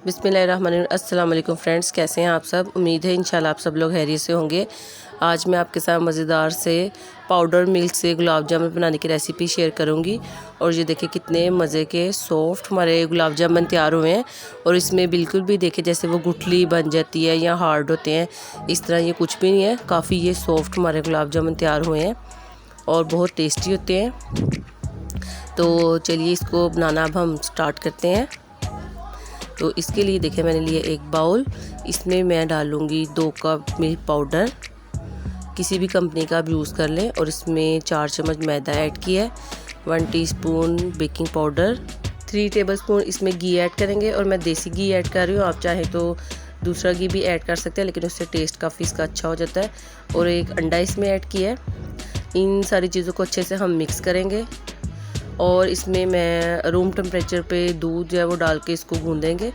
बिस्मिल्लाहिर्रहमानिर्रहीम। अस्सलाम वालेकुम फ्रेंड्स, कैसे हैं आप सब। उम्मीद है इंशाल्लाह आप सब लोग खैरियत से होंगे। आज मैं आपके साथ मज़ेदार से पाउडर मिल्क से गुलाब जामुन बनाने की रेसिपी शेयर करूंगी। और ये देखिए कितने मज़े के सॉफ्ट हमारे गुलाब जामुन तैयार हुए हैं। और इसमें बिल्कुल भी देखिए जैसे वो गुठली बन जाती है या हार्ड होते हैं, इस तरह ये कुछ भी नहीं है। काफ़ी ये सॉफ्ट हमारे गुलाब जामुन तैयार हुए हैं और बहुत टेस्टी होते हैं। तो चलिए इसको बनाना अब हम स्टार्ट करते हैं। तो इसके लिए देखिए मैंने लिए एक बाउल, इसमें मैं डालूँगी 2 कप मिल्क पाउडर, किसी भी कंपनी का आप यूज़ कर लें। और इसमें 4 चम्मच मैदा ऐड किया है, 1 टीस्पून बेकिंग पाउडर, 3 टेबलस्पून इसमें घी ऐड करेंगे। और मैं देसी घी ऐड कर रही हूँ, आप चाहें तो दूसरा घी भी ऐड कर सकते हैं, लेकिन उससे टेस्ट काफ़ी इसका अच्छा हो जाता है। और एक अंडा इसमें ऐड किया है। इन सारी चीज़ों को अच्छे से हम मिक्स करेंगे। और इसमें मैं रूम टेम्परेचर पे दूध जो है वो डाल के इसको गूँधेंगे।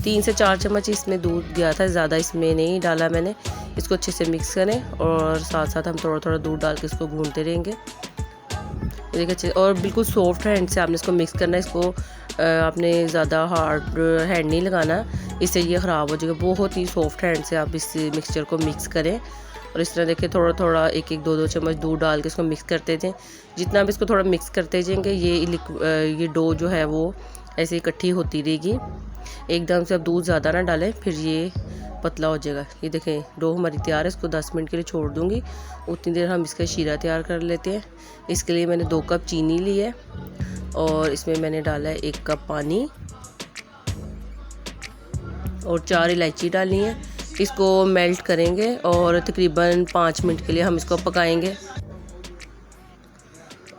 3 से 4 चम्मच इसमें दूध गया था, ज़्यादा इसमें नहीं डाला मैंने। इसको अच्छे से मिक्स करें और साथ साथ हम थोड़ा थोड़ा दूध डाल के इसको गूँधते रहेंगे। देखिए अच्छे और बिल्कुल सॉफ्ट हैंड से आपने इसको मिक्स करना है। इसको आपने ज़्यादा हार्ड हैंड नहीं लगाना, इससे ये ख़राब हो जाएगा। बहुत ही सॉफ्ट हैंड से आप इस मिक्सचर को मिक्स करें। और इस तरह देखिए थोड़ा थोड़ा एक एक 2 चम्मच दूध डाल के इसको मिक्स करते थे। जितना भी इसको थोड़ा मिक्स करते जाएंगे ये डो जो है वो ऐसे इकट्ठी होती रहेगी। एकदम से अब दूध ज़्यादा ना डालें, फिर ये पतला हो जाएगा। ये देखें डो हमारी तैयार है। इसको 10 मिनट के लिए छोड़ दूँगी, उतनी देर हम इसका शीरा तैयार कर लेते हैं। इसके लिए मैंने 2 कप चीनी ली है और इसमें मैंने डाला है 1 कप पानी और 4 इलायची डालनी है। इसको मेल्ट करेंगे और तकरीबन 5 मिनट के लिए हम इसको पकाएंगे।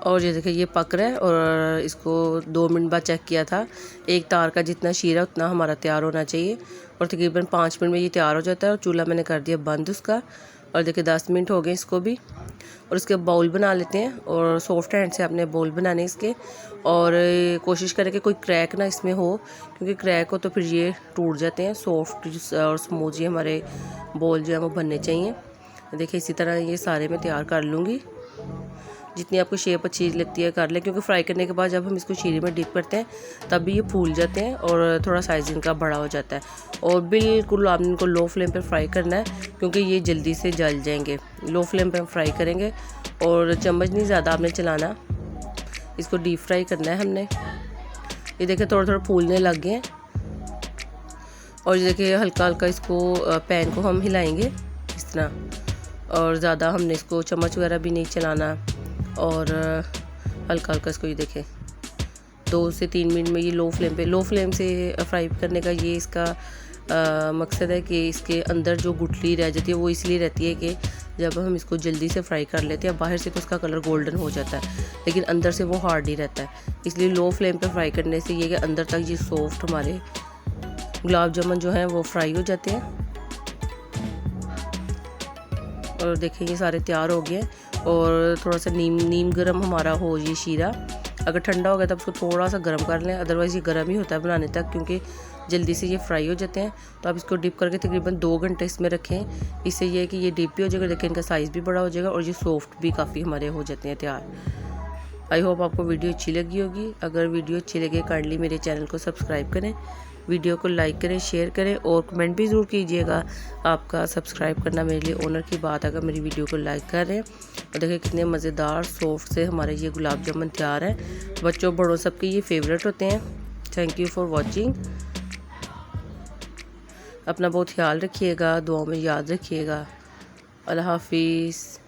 और ये देखिए ये पक रहा है। और इसको 2 मिनट बाद चेक किया था, एक तार का जितना शीरा उतना हमारा तैयार होना चाहिए। और तकरीबन 5 मिनट में ये तैयार हो जाता है। और चूल्हा मैंने कर दिया बंद उसका। और देखिए 10 मिनट हो गए इसको भी। और इसके बाउल बना लेते हैं। और सॉफ्ट हैंड से आपने बाउल बनाने इसके। और कोशिश करें कि कोई क्रैक ना इसमें हो, क्योंकि क्रैक हो तो फिर ये टूट जाते हैं। सॉफ्ट और स्मूथ ये हमारे बाउल जो है वो बनने चाहिए। देखिए इसी तरह ये सारे मैं तैयार कर लूँगी। जितनी आपको शेप अच्छी लगती है कर लें, क्योंकि फ्राई करने के बाद जब हम इसको शीरे में डिप करते हैं तब भी ये फूल जाते हैं और थोड़ा साइज़ इनका बड़ा हो जाता है। और बिल्कुल आपने इनको लो फ्लेम पे फ्राई करना है, क्योंकि ये जल्दी से जल जाएंगे। लो फ्लेम पे फ्राई करेंगे और चम्मच नहीं ज़्यादा आपने चलाना, इसको डीप फ्राई करना है हमने। ये देखिए थोड़ा थोड़ा फूलने लग गए हैं। और ये देखिए हल्का हल्का इसको पैन को हम हिलाएंगे इस तरह। और ज़्यादा हमने इसको चम्मच वगैरह भी नहीं चलाना। और हल्का हल्का इसको ये देखें 2 से 3 मिनट में ये लो फ्लेम से फ्राई करने का ये इसका मकसद है कि इसके अंदर जो गुठली रह जाती है वो इसलिए रहती है कि जब हम इसको जल्दी से फ्राई कर लेते हैं, बाहर से तो उसका कलर गोल्डन हो जाता है, लेकिन अंदर से वो हार्ड ही रहता है। इसलिए लो फ्लेम पे फ्राई करने से ये कि अंदर तक ये सॉफ्ट हमारे गुलाब जामुन जो हैं वो फ्राई हो जाते हैं। और देखें ये सारे तैयार हो गए। और थोड़ा सा नीम गर्म हमारा हो ये शीरा। अगर ठंडा हो गया तब उसको थोड़ा सा गर्म कर लें, अदरवाइज़ ये गर्म ही होता है बनाने तक, क्योंकि जल्दी से ये फ्राई हो जाते हैं। तो आप इसको डिप करके तकरीबन 2 घंटे इसमें रखें। इससे ये है कि ये डिप भी हो जाएगा, देखें इनका साइज़ भी बड़ा हो जाएगा और ये सॉफ्ट भी काफ़ी हमारे हो जाते हैं तैयार। आई होप आपको वीडियो अच्छी लगी होगी। अगर वीडियो अच्छी लगे काइंडली मेरे चैनल को सब्सक्राइब करें, वीडियो को लाइक करें, शेयर करें और कमेंट भी ज़रूर कीजिएगा। आपका सब्सक्राइब करना मेरे लिए ऑनर की बात है अगर मेरी वीडियो को लाइक कर रहे हैं। और देखिए कितने मज़ेदार सॉफ्ट से हमारे ये गुलाब जामुन तैयार हैं। बच्चों बड़ों सबके ये फेवरेट होते हैं। Thank you for watching. अपना बहुत ख्याल रखिएगा, दुआओं में याद रखिएगा। अल्लाह हाफिज़।